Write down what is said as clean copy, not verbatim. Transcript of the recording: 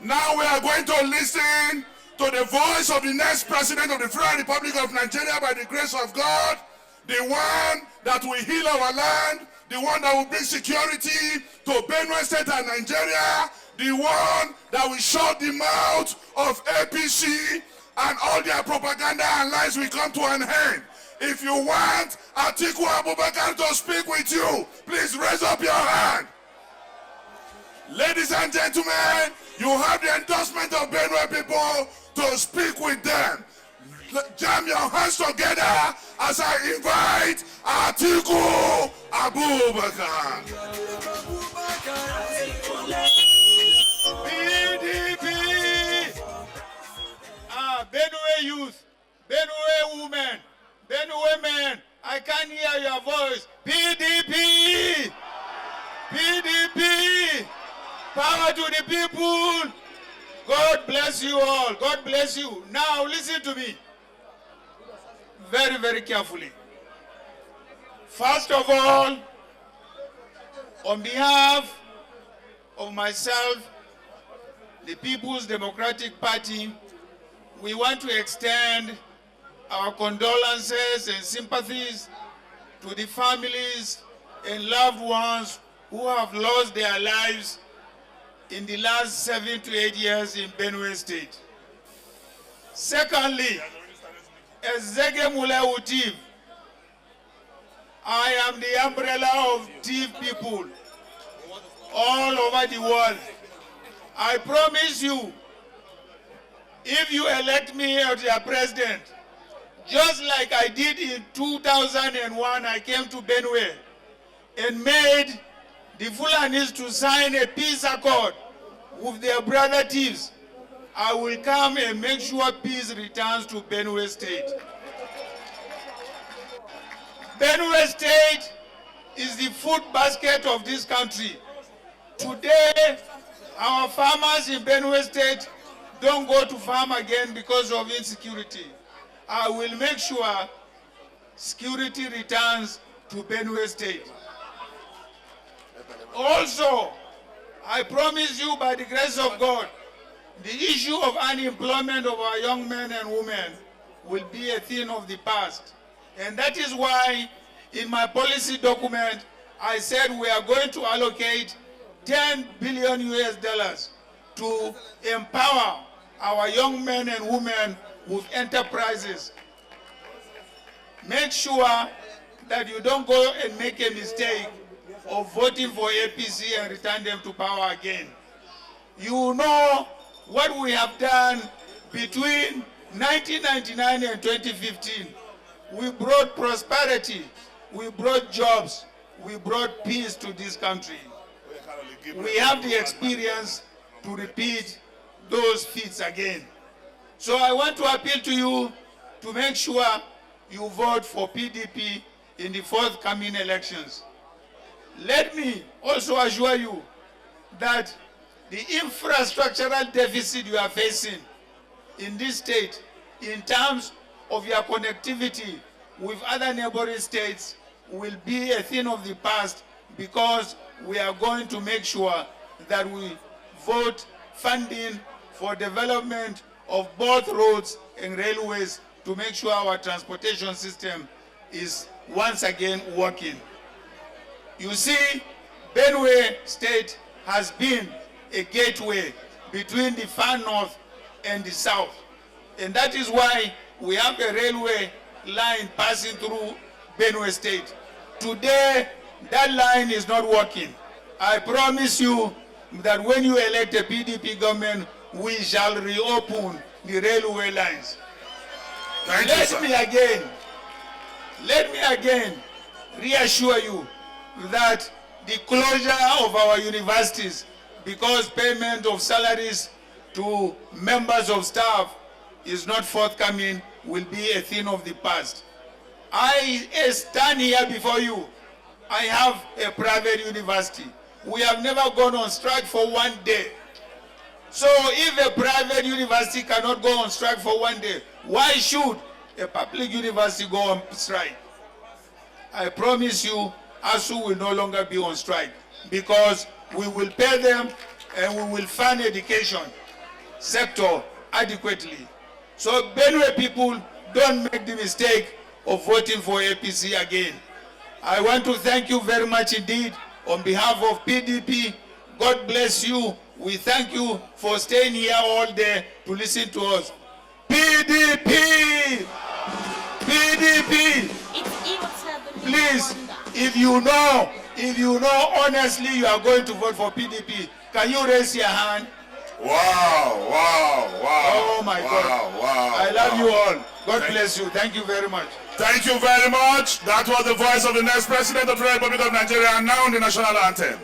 Now we are going to listen to the voice of the next president of the Federal Republic of Nigeria by the grace of God, the one that will heal our land, the one that will bring security to Benue State and Nigeria, the one that will shut the mouth of APC, and all their propaganda and lies will come to an end. If you want Atiku Abubakar to speak with you, please raise up your hand. Ladies and gentlemen, you have the endorsement of Benue people to speak with them. Jam your hands together as I invite Atiku Abubakar. PDP! Benue youth, Benue women, Benue men, I can't hear your voice. PDP! PDP! Power to the people! God bless you all. God bless you. Now listen to me very, very carefully. First of all, on behalf of myself, the People's Democratic Party, we want to extend our condolences and sympathies to the families and loved ones who have lost their lives in the last 7 to 8 years in Benue State. Secondly, as Zege Mule Utiv, I am the umbrella of Tiv people all over the world. I promise you, if you elect me as your president, just like I did in 2001, I came to Benue and made the Fulanis to sign a peace accord with their brother thieves. I will come and make sure peace returns to Benue State. Benue State is the food basket of this country. Today, our farmers in Benue State don't go to farm again because of insecurity. I will make sure security returns to Benue State. Also, I promise you by the grace of God, the issue of unemployment of our young men and women will be a thing of the past. And that is why in my policy document, I said we are going to allocate $10 billion to empower our young men and women with enterprises. Make sure that you don't go and make a mistake of voting for APC and return them to power again. You know what we have done between 1999 and 2015. We brought prosperity, we brought jobs, we brought peace to this country. We have the experience to repeat those feats again. So I want to appeal to you to make sure you vote for PDP in the forthcoming elections. Let me also assure you that the infrastructural deficit you are facing in this state in terms of your connectivity with other neighboring states will be a thing of the past, because we are going to make sure that we vote funding for development of both roads and railways to make sure our transportation system is once again working. You see, Benue State has been a gateway between the far north and the south. And that is why we have a railway line passing through Benue State. Today, that line is not working. I promise you that when you elect a PDP government, we shall reopen the railway lines. Let me again reassure you that the closure of our universities because payment of salaries to members of staff is not forthcoming will be a thing of the past. I stand here before you. I have a private university. We have never gone on strike for one day. So if a private university cannot go on strike for one day, why should a public university go on strike? I promise you, ASU will no longer be on strike, because we will pay them and we will fund education. sector adequately. So Benue people, don't make the mistake of voting for APC again. I want to thank you very much indeed on behalf of PDP. God bless you. We thank you for staying here all day to listen to us. PDP! PDP! Please, if you know honestly you are going to vote for PDP, can you raise your hand? Wow, wow, wow. Oh my God. Wow. I love you all. God bless you. Thank you very much. Thank you very much. That was the voice of the next president of the Republic of Nigeria, and now the national anthem.